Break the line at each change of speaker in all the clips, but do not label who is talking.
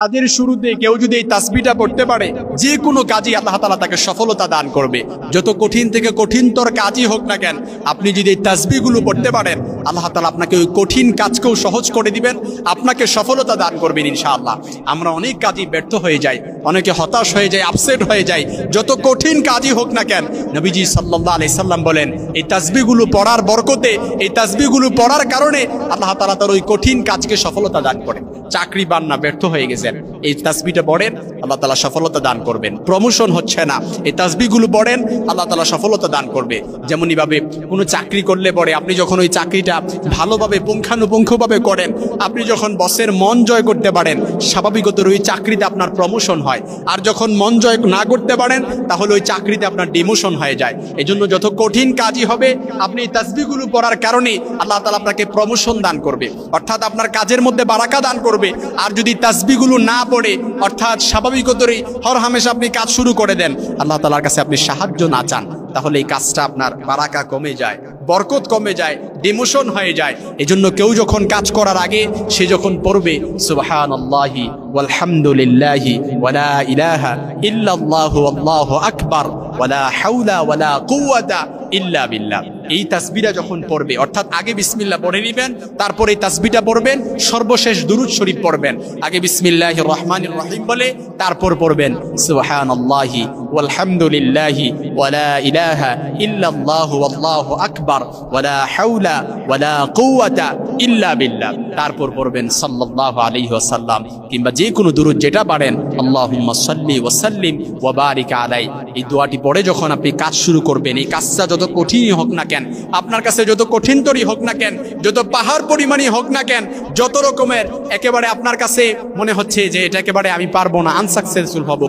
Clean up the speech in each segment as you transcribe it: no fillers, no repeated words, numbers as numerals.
কাজের শুরুতে কেউ যদি এই তাসবিহটা পড়তে পারে, যে কোনো কাজই আল্লাহ তাআলা তাকে সফলতা দান করবে। যত কঠিন থেকে কঠিনতর কাজই হোক না কেন, আপনি যদি এই তাসবিহগুলো পড়তে পারেন, আল্লাহ তাআলা আপনাকে ওই কঠিন কাজকেও সহজ করে দিবেন, আপনাকে সফলতা দান করবেন ইনশাআল্লাহ। আমরা অনেক কাজই ব্যর্থ হয়ে যাই, অনেকে হতাশ হয়ে যায়, আপসেট হয়ে যায়। যত কঠিন কাজই হোক না কেন, নবীজি সাল্লাল্লাহু আলাইহি সাল্লাম বলেন, এই তাসবিহগুলো পড়ার বরকতে, এই তাসবিহগুলো পড়ার কারণে আল্লাহ তাআলা তার ওই কঠিন কাজকে সফলতা দান করেন। চাকরি পান না, ব্যর্থ হয়ে গেছেন, এই তাসবিহটা পড়েন, আল্লাহ তাআলা সফলতা দান করবেন। প্রমোশন হচ্ছে না, এই তাসবিহগুলো পড়েন, আল্লাহ তাআলা সফলতা দান করবে। যেমনই ভাবে কোনো চাকরি করলে পরে আপনি যখন ওই চাকরিটা ভালোভাবে পুঙ্খানুপুঙ্খভাবে করেন, আপনি যখন বসের মন জয় করতে পারেন, স্বাভাবিকত ওই চাকরিতে আপনার প্রমোশন হয়। আর যখন মন জয় না করতে পারেন, তাহলে ওই চাকরিতে আপনার ডিমোশন হয়ে যায়। এই জন্য যত কঠিন কাজই হবে, আপনি এই তাসবিহগুলো পড়ার কারণে আল্লাহ তাআলা আপনাকে প্রমোশন দান করবে, অর্থাৎ আপনার কাজের মধ্যে বারাকা দান করবে। আর যদি তাসবিহগুলো না পড়ে, অর্থাৎ স্বাভাবিকতই হর হামেশা আপনি কাজ শুরু করে দেন, আল্লাহ তাআলার কাছে আপনি সাহায্য না চান, তাহলে এই কাজটা আপনার বারাকা কমে যায়, বরকত কমে যায়, ডিমোশন হয়ে যায়। এজন্য কেউ যখন কাজ করার আগে সে যখন পড়বে সুবহানাল্লাহি ওয়ালহামদুলিল্লাহি ওয়ালা ইলাহা ইল্লাল্লাহু আল্লাহু আকবার ওয়ালা হাওলা ওয়ালা কুওয়াতা ইল্লা বিল্লাহ, এই তাসবিহটা যখন পড়বে, অর্থাৎ আগে বিসমিল্লাহ পড়ে নেবেন, তারপরে এই তাসবিহটা পড়বেন, সর্বশেষ দুরূদ শরীফ পড়বেন। আগে বিসমিল্লাহির রহমানির রহিম বলে তারপর পড়বেন সুবহানাল্লাহি ওয়ালহামদুলিল্লাহি ওয়ালা ইলাহা ইল্লাল্লাহু আল্লাহু আকবার ওয়ালা হাওলা ওয়ালা কুওয়াতা ইল্লা বিল্লাহ, তারপর পড়বেন সাল্লাল্লাহু আলাইহি ওয়াসাল্লাম, কিংবা যে কোনো দুরূদ যেটা পারেন, আল্লাহুম্মা সাল্লি ওয়া সাল্লিম ওয়া বারিক আলাইহি। এই দোয়াটি পড়ে যখন আপনি কাজ শুরু করবেন, এই কাজটা যত কঠিনই হোক না কেন, আপনার কাছে যত কঠিনতরই হোক না কেন, যত পাহাড় পরিমাণই হোক না কেন, যত রকমের একেবারে আপনার কাছে মনে হচ্ছে যে এটা একেবারে আমি পারবো না, আনসাকসেসফুল হব,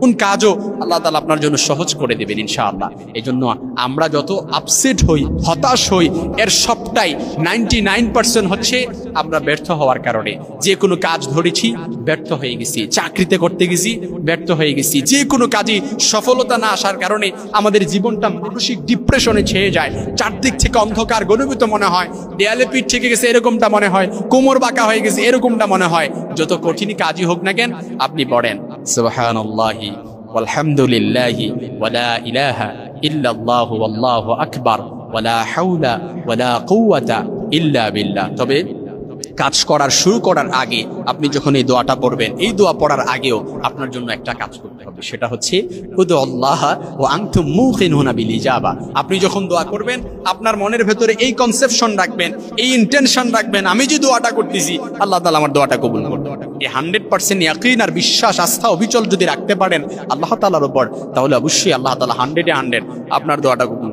কোন কাজও আল্লাহ তাআলা আপনার জন্য সহজ করে দেবেন ইনশাআল্লাহ। এই জন্য আমরা যত আপসেট হই, হতাশ হই, এর সবটাই 99% হচ্ছে আমরা ব্যর্থ হওয়ার কারণে। যে কোনো কাজ ধরেছি, ব্যর্থ হয়ে গেছি, চাকরিতে করতে গেছি, ব্যর্থ হয়ে গেছি, যে কোনো কাজে সফলতা না আসার কারণে আমাদের জীবনটা মানসিক ডিপ্রেশনে ছেয়ে যায়, চারদিক থেকে অন্ধকার ঘনীভূত মনে হয়, দেয়ালে পিঠ থেকে গেছে এরকমটা মনে হয়, কোমর বাঁকা হয়ে গেছে এরকমটা মনে হয়। যত কঠিন কাজই হোক না কেন, আপনি পড়েন সুবহানাল্লাহি ওয়ালহামদুলিল্লাহি ওয়ালা ইলাহা ইল্লাল্লাহু আল্লাহু আকবার ওয়ালা হাওলা ওয়ালা কুওয়াতা ইল্লা বিল্লাহ। তবে কাজ শুরু করার আগে আপনি যখন এই দোয়াটা পড়বেন, এই দোয়া পড়ার আগেও আপনার জন্য একটা কাজ করতে হবে, সেটা হচ্ছে উদুল্লাহ ওয়া আনতুম মুকিনুনা বিল ইজাবা। আপনি যখন দোয়া করবেন, আপনার মনের ভেতরে এই কনসেপশন রাখবেন, এই ইন্টেনশন রাখবেন, আমি যে দোয়াটা করতেছি আল্লাহ তাআলা আমার দোয়াটা কবুল করবে। এই 100% ইয়াকিন আর বিশ্বাস, আস্থা, অবিচল যদি রাখতে পারেন আল্লাহ তাআলার উপর, তাহলে অবশ্যই আল্লাহ তাআলা 100-এ 100 আপনার দোয়াটা কবুল